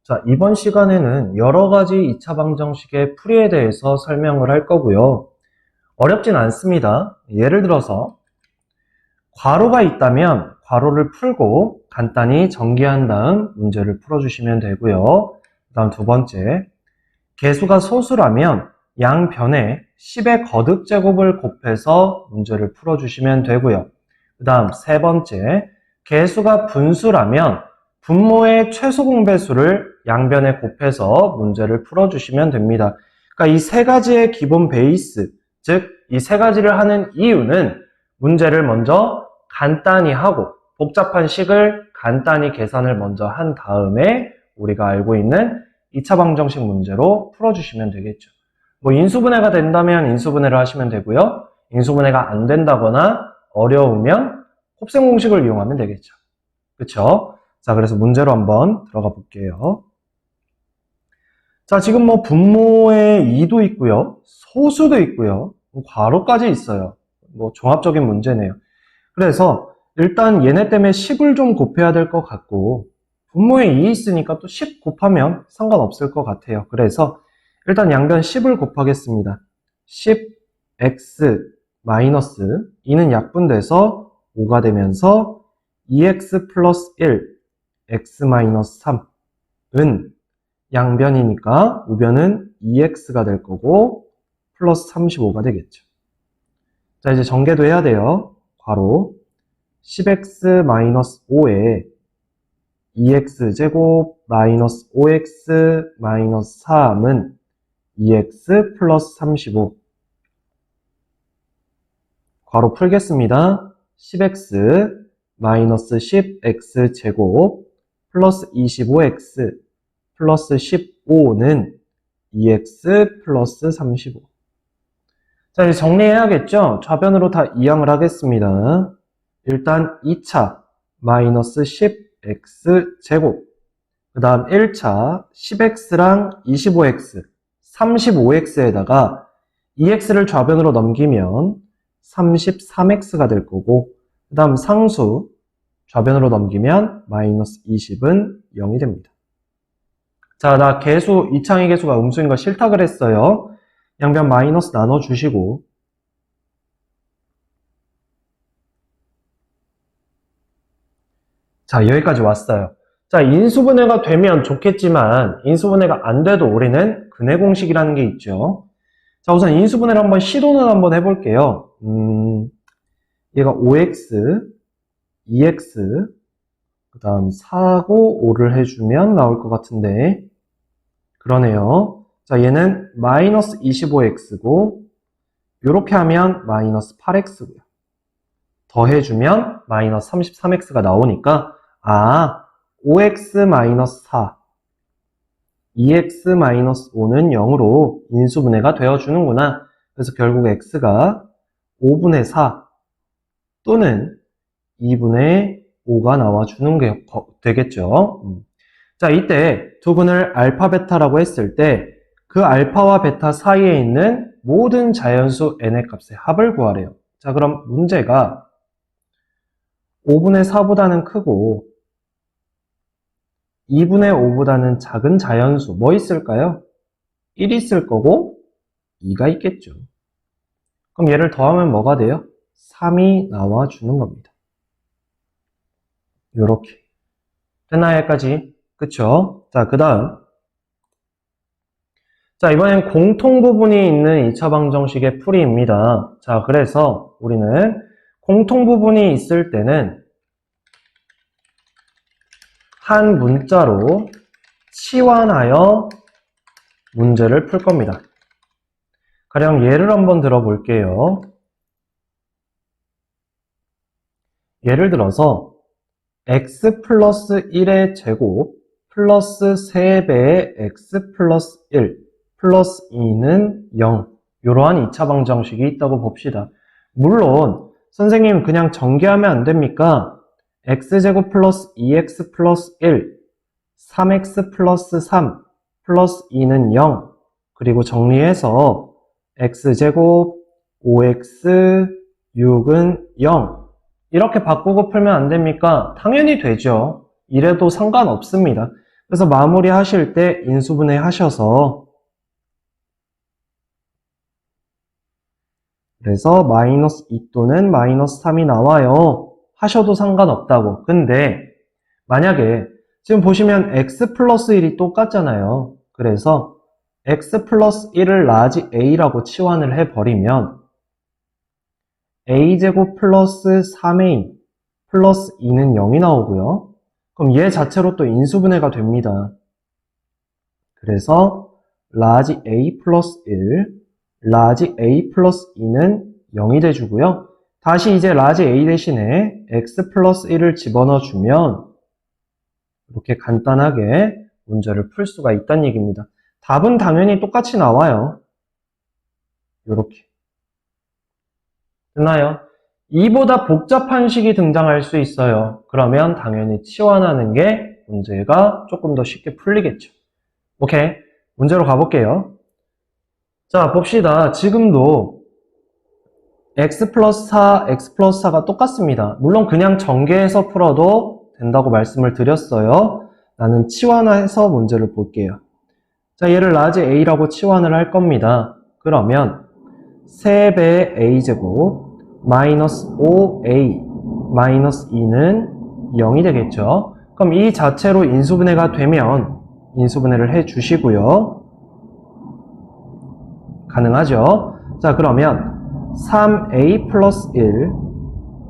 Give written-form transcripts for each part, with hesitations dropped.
자, 이번 시간에는 여러 가지 2차 방정식의 풀이에 대해서 설명을 할 거고요. 어렵진 않습니다. 예를 들어서 괄호가 있다면 괄호를 풀고 간단히 전개한 다음 문제를 풀어주시면 되고요. 그 다음 두 번째, 개수가 소수라면 양변에 10의 거듭제곱을 곱해서 문제를 풀어주시면 되고요. 그 다음 세 번째, 개수가 분수라면 분모의 최소 공배수를 양변에 곱해서 문제를 풀어주시면 됩니다. 그러니까 이 세 가지의 기본 베이스, 즉 이 세 가지를 하는 이유는 문제를 먼저 간단히 하고 복잡한 식을 간단히 계산을 먼저 한 다음에 우리가 알고 있는 2차 방정식 문제로 풀어주시면 되겠죠. 뭐 인수분해가 된다면 인수분해를 하시면 되고요. 인수분해가 안 된다거나 어려우면 곱셈 공식을 이용하면 되겠죠. 그쵸? 자, 그래서 문제로 한번 들어가 볼게요. 자, 지금 뭐 분모에 2도 있고요. 소수도 있고요. 괄호까지 있어요. 뭐 종합적인 문제네요. 그래서 일단 얘네 때문에 10을 좀 곱해야 될 것 같고 분모에 2 있으니까 또 10 곱하면 상관없을 것 같아요. 그래서 일단 양변 10을 곱하겠습니다. 10x 마이너스 2는 약분돼서 5가 되면서 2x 플러스 1 x 마이너스 3은 양변이니까 우변은 2x가 될 거고 플러스 35가 되겠죠. 자, 이제 전개도 해야 돼요. 괄호 10x 마이너스 5에 2x 제곱 마이너스 5x 마이너스 3은 2x 플러스 35. 괄호 풀겠습니다. 10x 마이너스 10x 제곱 플러스 25x 플러스 15는 2x 플러스 35. 자, 이제 정리해야겠죠? 좌변으로 다 이항을 하겠습니다. 일단 2차 마이너스 10x 제곱, 그 다음 1차 10x랑 25x, 35x에다가 2x를 좌변으로 넘기면 33x가 될 거고, 그 다음 상수 좌변으로 넘기면 마이너스 20은 0이 됩니다. 자, 나 개수, 이창의 개수가 음수인 거 싫다 그랬어요. 양변 마이너스 나눠주시고, 자, 여기까지 왔어요. 자, 인수분해가 되면 좋겠지만 인수분해가 안 돼도 우리는 근해 공식이라는 게 있죠. 자, 우선 인수분해를 한번 시도는 한번 해볼게요. 얘가 5x, 2x, 그 다음 4고 5를 해주면 나올 것 같은데 그러네요. 자, 얘는 마이너스 25x고 이렇게 하면 마이너스 8x고요. 더해주면 마이너스 33x가 나오니까 5x 마이너스 4, 2x 마이너스 5는 0으로 인수분해가 되어주는구나. 그래서 결국 x가 5분의 4 또는 2분의 5가 나와주는 게 되겠죠. 자, 이때 두 분을 알파, 베타라고 했을 때 그 알파와 베타 사이에 있는 모든 자연수 n의 값의 합을 구하래요. 자, 그럼 문제가 5분의 4보다는 크고 2분의 5보다는 작은 자연수 뭐 있을까요? 1이 있을 거고 2가 있겠죠. 그럼 얘를 더하면 뭐가 돼요? 3이 나와주는 겁니다. 요렇게 됐나요? 여기까지? 그쵸? 자, 그 다음 자, 이번엔 공통 부분이 있는 2차 방정식의 풀이입니다. 자, 그래서 우리는 공통 부분이 있을 때는 한 문자로 치환하여 문제를 풀 겁니다. 가령 예를 한번 들어볼게요. 예를 들어서 x 플러스 1의 제곱 플러스 3배의 x 플러스 1 플러스 2는 0 이러한 2차 방정식이 있다고 봅시다. 물론 선생님 그냥 전개하면 안 됩니까? x제곱 플러스 2x 플러스 1 3x 플러스 3 플러스 2는 0 그리고 정리해서 x제곱 5x 6은 0 이렇게 바꾸고 풀면 안 됩니까? 당연히 되죠. 이래도 상관없습니다. 그래서 마무리 하실 때 인수분해 하셔서 그래서 마이너스 2 또는 마이너스 3이 나와요. 하셔도 상관없다고. 근데 만약에 지금 보시면 x 플러스 1이 똑같잖아요. 그래서 x 플러스 1을 라지 a라고 치환을 해버리면 a제곱 플러스 3a 플러스 2는 0이 나오고요. 그럼 얘 자체로 또 인수분해가 됩니다. 그래서 라지 a 플러스 1, 라지 a 플러스 2는 0이 돼주고요. 다시 이제 라지 a 대신에 x 플러스 1을 집어넣어 주면 이렇게 간단하게 문제를 풀 수가 있다는 얘기입니다. 답은 당연히 똑같이 나와요. 이렇게. 됐나요? 이보다 복잡한 식이 등장할 수 있어요. 그러면 당연히 치환하는 게 문제가 조금 더 쉽게 풀리겠죠. 오케이. 문제로 가볼게요. 자, 봅시다. 지금도 x 플러스 4, x 플러스 4가 똑같습니다. 물론 그냥 전개해서 풀어도 된다고 말씀을 드렸어요. 나는 치환해서 문제를 볼게요. 자, 얘를 라지 a라고 치환을 할 겁니다. 그러면 3배의 a제곱 마이너스 5a 마이너스 2는 0이 되겠죠. 그럼 이 자체로 인수분해가 되면 인수분해를 해 주시고요. 가능하죠? 자, 그러면 3a 플러스 1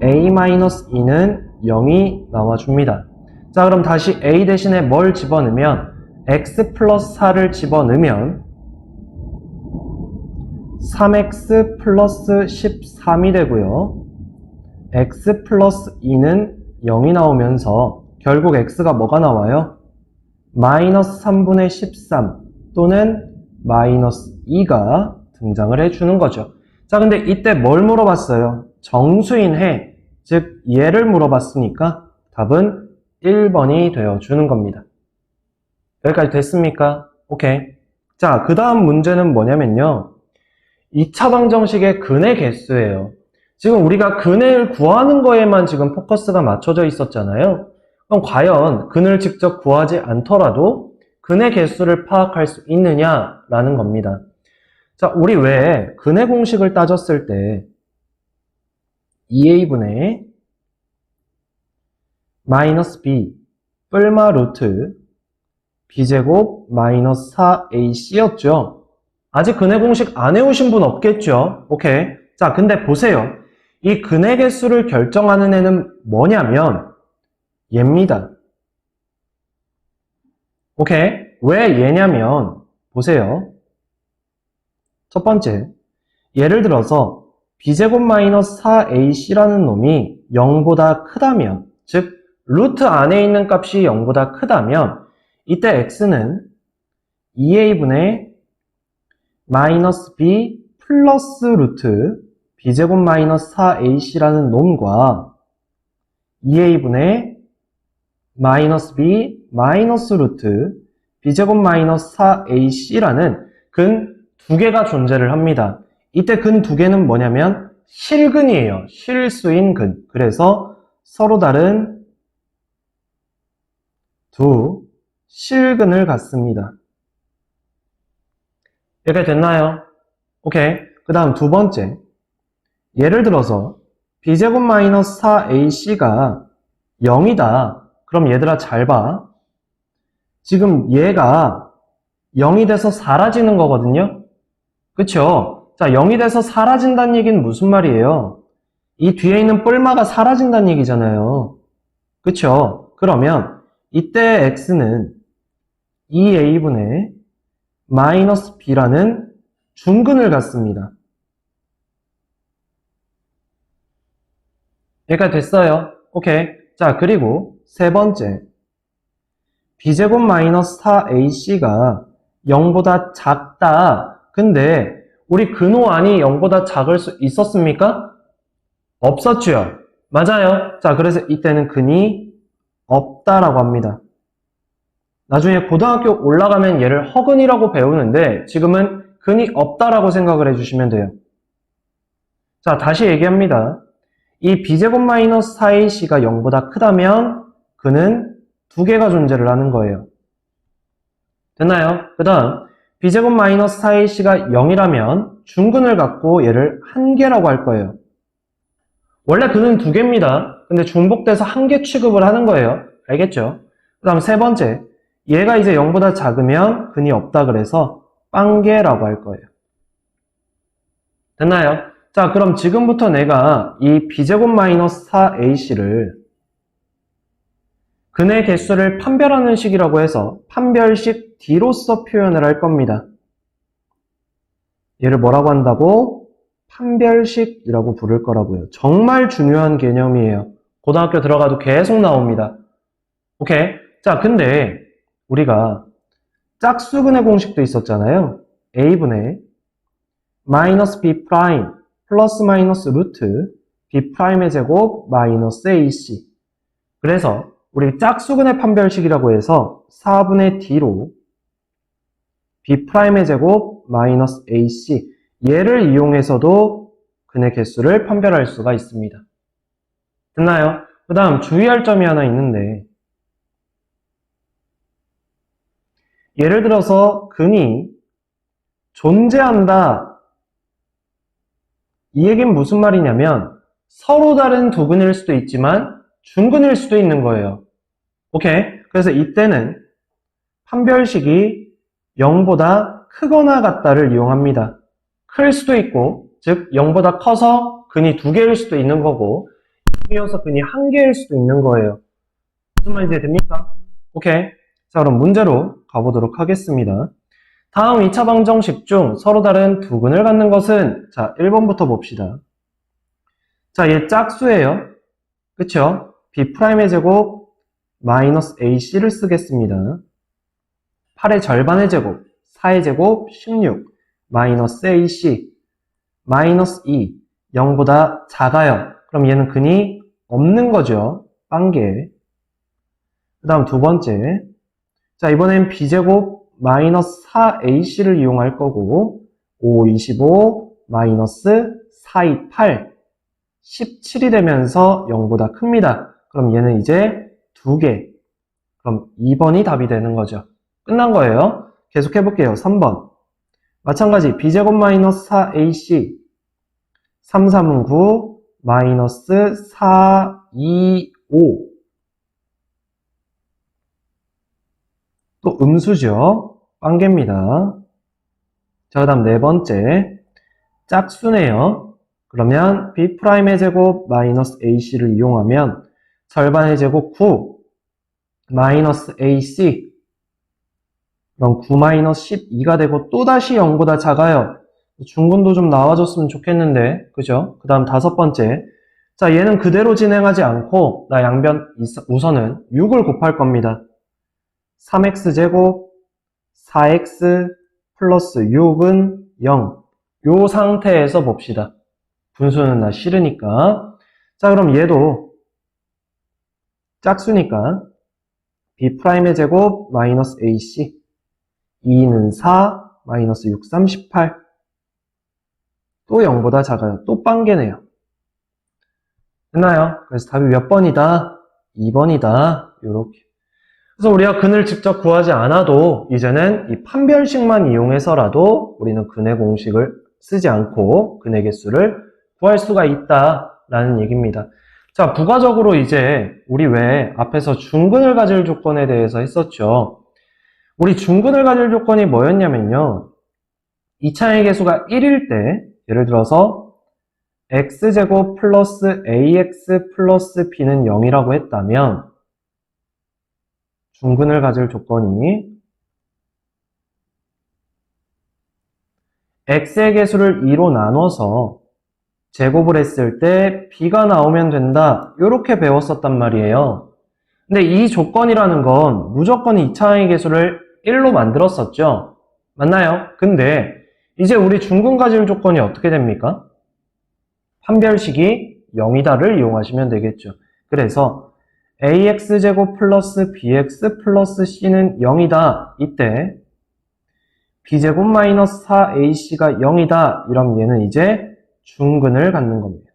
a 마이너스 2는 0이 나와줍니다. 자, 그럼 다시 a 대신에 뭘 집어넣으면 x 플러스 4를 집어넣으면 3x 플러스 13이 되고요. x 플러스 2는 0이 나오면서 결국 x가 뭐가 나와요? 마이너스 3분의 13 또는 마이너스 2가 등장을 해주는 거죠. 자, 근데 이때 뭘 물어봤어요? 정수인 해, 즉 얘를 물어봤으니까 답은 1번이 되어주는 겁니다. 여기까지 됐습니까? 오케이. 자, 그 다음 문제는 뭐냐면요. 2차 방정식의 근의 개수예요. 지금 우리가 근을 구하는 거에만 지금 포커스가 맞춰져 있었잖아요. 그럼 과연 근을 직접 구하지 않더라도 근의 개수를 파악할 수 있느냐라는 겁니다. 자, 우리 왜 근의 공식을 따졌을 때 2a분의 마이너스 b 뿔마 루트 b제곱 마이너스 4ac였죠. 아직 근의 공식 안 해오신 분 없겠죠? 오케이. 자, 근데 보세요. 이 근의 개수를 결정하는 애는 뭐냐면 얘입니다. 오케이. 왜 얘냐면 보세요. 첫 번째, 예를 들어서 b제곱 마이너스 4ac라는 놈이 0보다 크다면, 즉 루트 안에 있는 값이 0보다 크다면 이때 x는 2a분의 마이너스 b 플러스 루트 b제곱 마이너스 4ac라는 놈과 2a분의 마이너스 b 마이너스 루트 b제곱 마이너스 4ac라는 근 두 개가 존재를 합니다. 이때 근 두 개는 뭐냐면 실근이에요. 실수인 근. 그래서 서로 다른 두 실근을 갖습니다. 이렇게 됐나요? 오케이. 그 다음 두 번째. 예를 들어서 b제곱 마이너스 4ac가 0이다. 그럼 얘들아 잘 봐. 지금 얘가 0이 돼서 사라지는 거거든요. 그쵸? 자, 0이 돼서 사라진다는 얘기는 무슨 말이에요? 이 뒤에 있는 뿔마가 사라진다는 얘기잖아요. 그쵸? 그러면 이때 x는 2a분의 마이너스 b라는 중근을 갖습니다. 여기까지 됐어요. 오케이. 자, 그리고 세 번째. b제곱 마이너스 4ac가 0보다 작다. 근데 우리 근호안이 0보다 작을 수 있었습니까? 없었죠. 맞아요. 자, 그래서 이때는 근이 없다라고 합니다. 나중에 고등학교 올라가면 얘를 허근이라고 배우는데 지금은 근이 없다라고 생각을 해주시면 돼요. 자, 다시 얘기합니다. 이 b제곱 마이너스 4ac가 0보다 크다면 근은 두 개가 존재를 하는 거예요. 됐나요? 그 다음 b제곱 마이너스 4ac가 0이라면 중근을 갖고 얘를 한 개라고 할 거예요. 원래 근은 두 개입니다. 근데 중복돼서 한 개 취급을 하는 거예요. 알겠죠? 그 다음 세 번째, 얘가 이제 0보다 작으면 근이 없다 그래서 빵개라고 할 거예요. 됐나요? 자, 그럼 지금부터 내가 이 b제곱 마이너스 4ac를 근의 개수를 판별하는 식이라고 해서 판별식 D로서 표현을 할 겁니다. 얘를 뭐라고 한다고? 판별식이라고 부를 거라고요. 정말 중요한 개념이에요. 고등학교 들어가도 계속 나옵니다. 오케이? 자, 근데 우리가 짝수근의 공식도 있었잖아요. a분의 마이너스 b 프라임 플러스 마이너스 루트 b 프라임의 제곱 마이너스 ac. 그래서 우리 짝수근의 판별식이라고 해서 4분의 d로 b 프라임의 제곱 마이너스 ac 얘를 이용해서도 근의 개수를 판별할 수가 있습니다. 됐나요? 그 다음 주의할 점이 하나 있는데 예를 들어서 근이 존재한다. 이 얘기는 무슨 말이냐면 서로 다른 두 근일 수도 있지만 중근일 수도 있는 거예요. 오케이? 그래서 이때는 판별식이 0보다 크거나 같다를 이용합니다. 클 수도 있고, 즉 0보다 커서 근이 두 개일 수도 있는 거고 이어서 근이 한 개일 수도 있는 거예요. 무슨 말인지 됩니까? 오케이. 자, 그럼 문제로 가보도록 하겠습니다. 다음 2차 방정식 중 서로 다른 두 근을 갖는 것은 자, 1번부터 봅시다. 자, 얘 짝수예요. 그쵸? b'의 제곱 마이너스 ac를 쓰겠습니다. 8의 절반의 제곱, 4의 제곱, 16, 마이너스 ac, 마이너스 2, 0보다 작아요. 그럼 얘는 근이 없는 거죠. 빵개. 그 다음 두 번째. 자, 이번엔 b제곱 마이너스 4ac를 이용할 거고, 5, 25, 마이너스 4, 2, 8, 17이 되면서 0보다 큽니다. 그럼 얘는 이제 두 개. 그럼 2번이 답이 되는 거죠. 끝난 거예요. 계속 해볼게요. 3번. 마찬가지 b제곱 마이너스 4ac 3, 3은 9 마이너스 4, 2, 5 또 음수죠. 빵개입니다. 자, 그 다음 네 번째 짝수네요. 그러면 b'의 제곱 마이너스 ac를 이용하면 절반의 제곱 9 마이너스 ac 그럼 9 마이너스 12가 되고 또다시 0보다 작아요. 중근도 좀 나와줬으면 좋겠는데 그죠? 그 다음 다섯 번째 자 얘는 그대로 진행하지 않고 나 양변 우선은 6을 곱할 겁니다. 3x제곱 4x 플러스 6은 0 요 상태에서 봅시다. 분수는 나 싫으니까 자 그럼 얘도 짝수니까 b'의 제곱 마이너스 ac 2는 4 마이너스 6, 38 또 0보다 작아요. 또 빵개네요. 됐나요? 그래서 답이 몇 번이다? 2번이다. 요렇게. 그래서 우리가 근을 직접 구하지 않아도 이제는 이 판별식만 이용해서라도 우리는 근의 공식을 쓰지 않고 근의 개수를 구할 수가 있다라는 얘기입니다. 자, 부가적으로 이제 우리 왜 앞에서 중근을 가질 조건에 대해서 했었죠. 우리 중근을 가질 조건이 뭐였냐면요. 2차의 개수가 1일 때 예를 들어서 x제곱 플러스 ax 플러스 b는 0이라고 했다면 중근을 가질 조건이 x의 개수를 2로 나눠서 제곱을 했을 때 b가 나오면 된다. 이렇게 배웠었단 말이에요. 근데 이 조건이라는 건 무조건 2차의 개수를 1로 만들었었죠. 맞나요? 근데 이제 우리 중근 가질 조건이 어떻게 됩니까? 판별식이 0이다를 이용하시면 되겠죠. 그래서 ax제곱 플러스 bx 플러스 c는 0이다. 이때 b제곱 마이너스 4ac가 0이다. 이러면 얘는 이제 중근을 갖는 겁니다.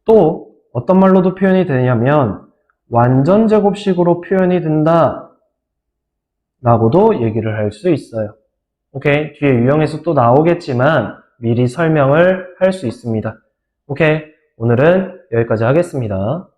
또 어떤 말로도 표현이 되냐면 완전 제곱식으로 표현이 된다 라고도 얘기를 할 수 있어요. 오케이. 뒤에 유형에서 또 나오겠지만 미리 설명을 할 수 있습니다. 오케이. 오늘은 여기까지 하겠습니다.